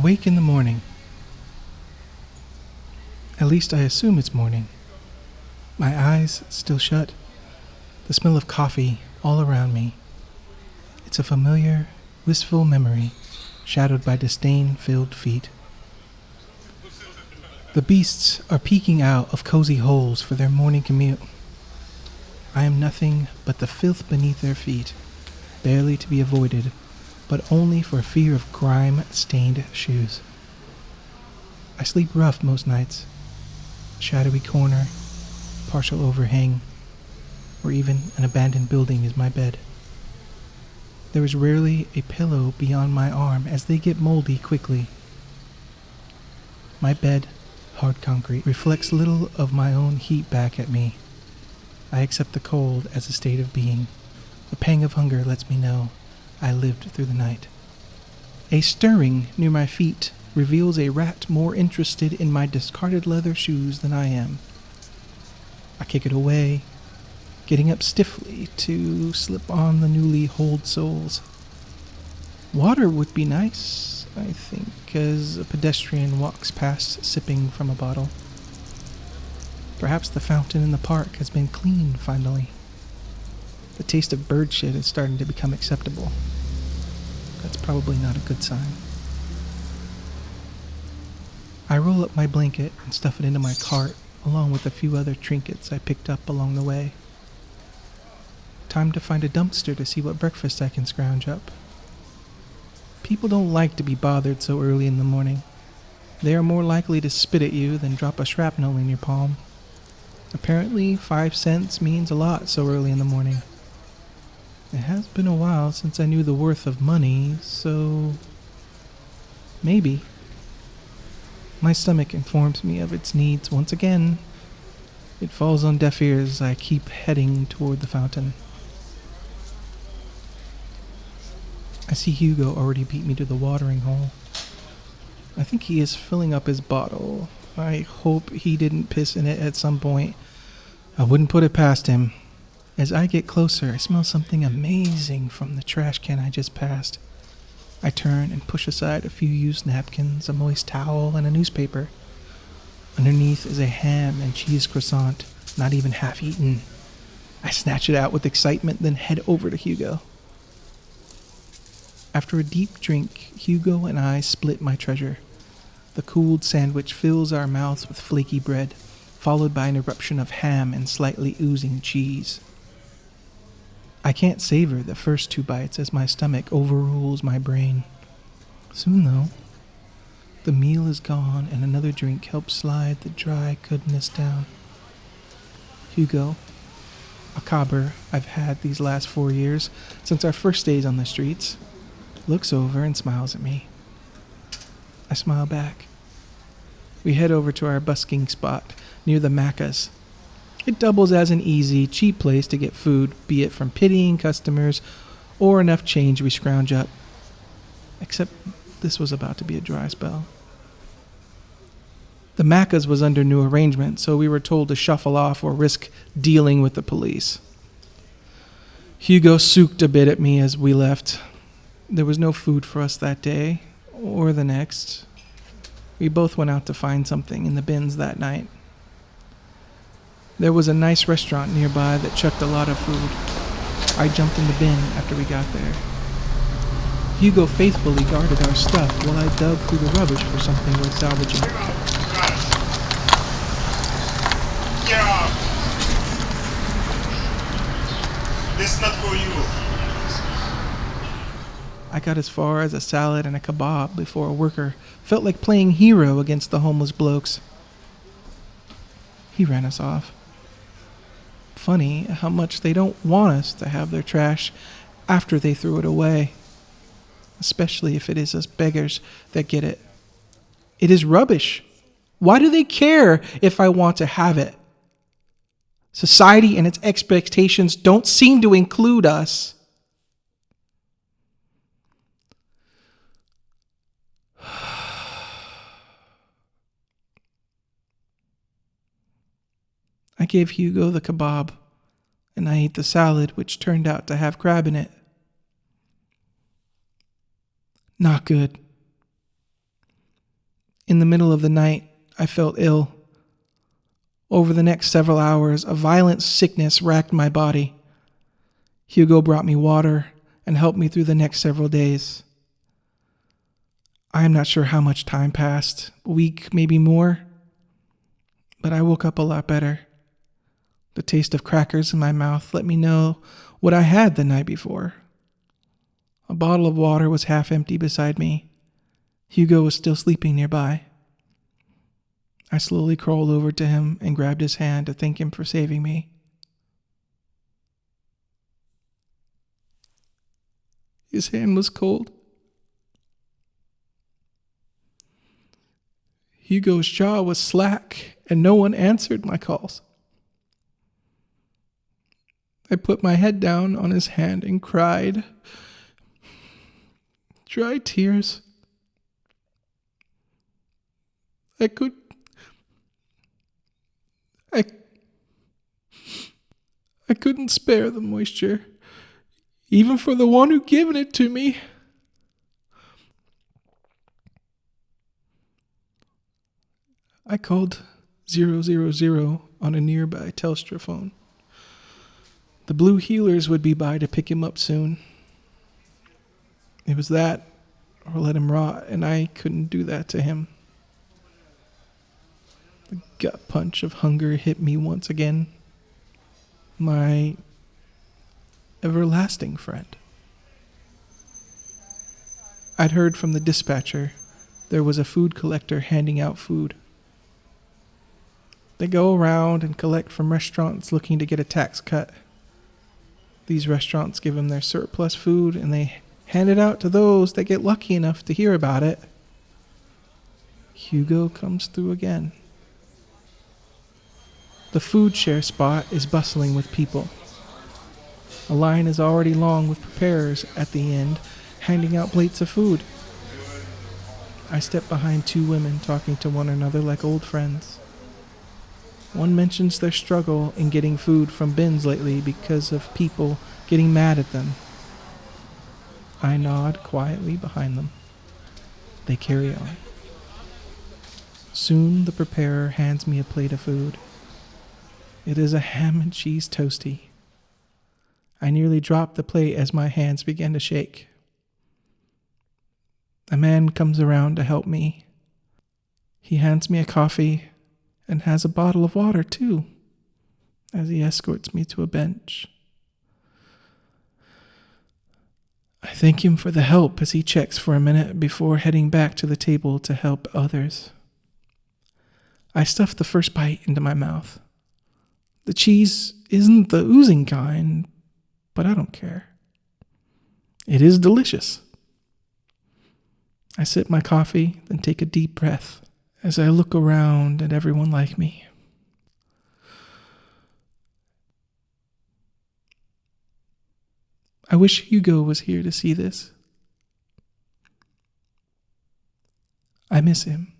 Awake in the morning. At least I assume it's morning. My eyes still shut. The smell of coffee all around me. It's a familiar, wistful memory, shadowed by disdain-filled feet. The beasts are peeking out of cozy holes for their morning commute. I am nothing but the filth beneath their feet, barely to be avoided, but only for fear of grime-stained shoes. I sleep rough most nights. A shadowy corner, partial overhang, or even an abandoned building is my bed. There is rarely a pillow beyond my arm as they get moldy quickly. My bed, hard concrete, reflects little of my own heat back at me. I accept the cold as a state of being. The pang of hunger lets me know I lived through the night. A stirring near my feet reveals a rat more interested in my discarded leather shoes than I am. I kick it away, getting up stiffly to slip on the newly holed soles. Water would be nice, I think, as a pedestrian walks past sipping from a bottle. Perhaps the fountain in the park has been cleaned finally. The taste of bird shit is starting to become acceptable. That's probably not a good sign. I roll up my blanket and stuff it into my cart, along with a few other trinkets I picked up along the way. Time to find a dumpster to see what breakfast I can scrounge up. People don't like to be bothered so early in the morning. They are more likely to spit at you than drop a shrapnel in your palm. Apparently, 5 cents means a lot so early in the morning. It has been a while since I knew the worth of money, so maybe. My stomach informs me of its needs once again. It falls on deaf ears as I keep heading toward the fountain. I see Hugo already beat me to the watering hole. I think he is filling up his bottle. I hope he didn't piss in it at some point. I wouldn't put it past him. As I get closer, I smell something amazing from the trash can I just passed. I turn and push aside a few used napkins, a moist towel, and a newspaper. Underneath is a ham and cheese croissant, not even half eaten. I snatch it out with excitement, then head over to Hugo. After a deep drink, Hugo and I split my treasure. The cooled sandwich fills our mouths with flaky bread, followed by an eruption of ham and slightly oozing cheese. I can't savor the first 2 bites as my stomach overrules my brain. Soon, though, the meal is gone and another drink helps slide the dry goodness down. Hugo, a cobber I've had these last 4 years since our first days on the streets, looks over and smiles at me. I smile back. We head over to our busking spot near the Macca's. It doubles as an easy, cheap place to get food, be it from pitying customers or enough change we scrounge up. Except this was about to be a dry spell. The Macca's was under new arrangement, so we were told to shuffle off or risk dealing with the police. Hugo sooked a bit at me as we left. There was no food for us that day, or the next. We both went out to find something in the bins that night. There was a nice restaurant nearby that chucked a lot of food. I jumped in the bin after we got there. Hugo faithfully guarded our stuff while I dug through the rubbish for something worth salvaging. Yeah. This is not for you. I got as far as a salad and a kebab before a worker felt like playing hero against the homeless blokes. He ran us off. Funny how much they don't want us to have their trash after they threw it away. Especially if it is us beggars that get it. It is rubbish. Why do they care if I want to have it? Society and its expectations don't seem to include us. I gave Hugo the kebab, and I ate the salad, which turned out to have crab in it. Not good. In the middle of the night, I felt ill. Over the next several hours, a violent sickness racked my body. Hugo brought me water and helped me through the next several days. I am not sure how much time passed, a week, maybe more, but I woke up a lot better. The taste of crackers in my mouth let me know what I had the night before. A bottle of water was half empty beside me. Hugo was still sleeping nearby. I slowly crawled over to him and grabbed his hand to thank him for saving me. His hand was cold. Hugo's jaw was slack, and no one answered my calls. I put my head down on his hand and cried. Dry tears. I couldn't spare the moisture, even for the one who given it to me. I called 000 on a nearby Telstra phone. The blue healers would be by to pick him up soon. It was that, or let him rot, and I couldn't do that to him. The gut punch of hunger hit me once again. My everlasting friend. I'd heard from the dispatcher there was a food collector handing out food. They go around and collect from restaurants looking to get a tax cut. These restaurants give them their surplus food and they hand it out to those that get lucky enough to hear about it. Hugo comes through again. The food share spot is bustling with people. A line is already long with preparers at the end, handing out plates of food. I step behind two women talking to one another like old friends. One mentions their struggle in getting food from bins lately because of people getting mad at them. I nod quietly behind them. They carry on. Soon the preparer hands me a plate of food. It is a ham and cheese toastie. I nearly dropped the plate as my hands began to shake. A man comes around to help me. He hands me a coffee and has a bottle of water too, as he escorts me to a bench. I thank him for the help as he checks for a minute before heading back to the table to help others. I stuff the first bite into my mouth. The cheese isn't the oozing kind, but I don't care. It is delicious. I sip my coffee, then take a deep breath as I look around at everyone like me. I wish Hugo was here to see this. I miss him.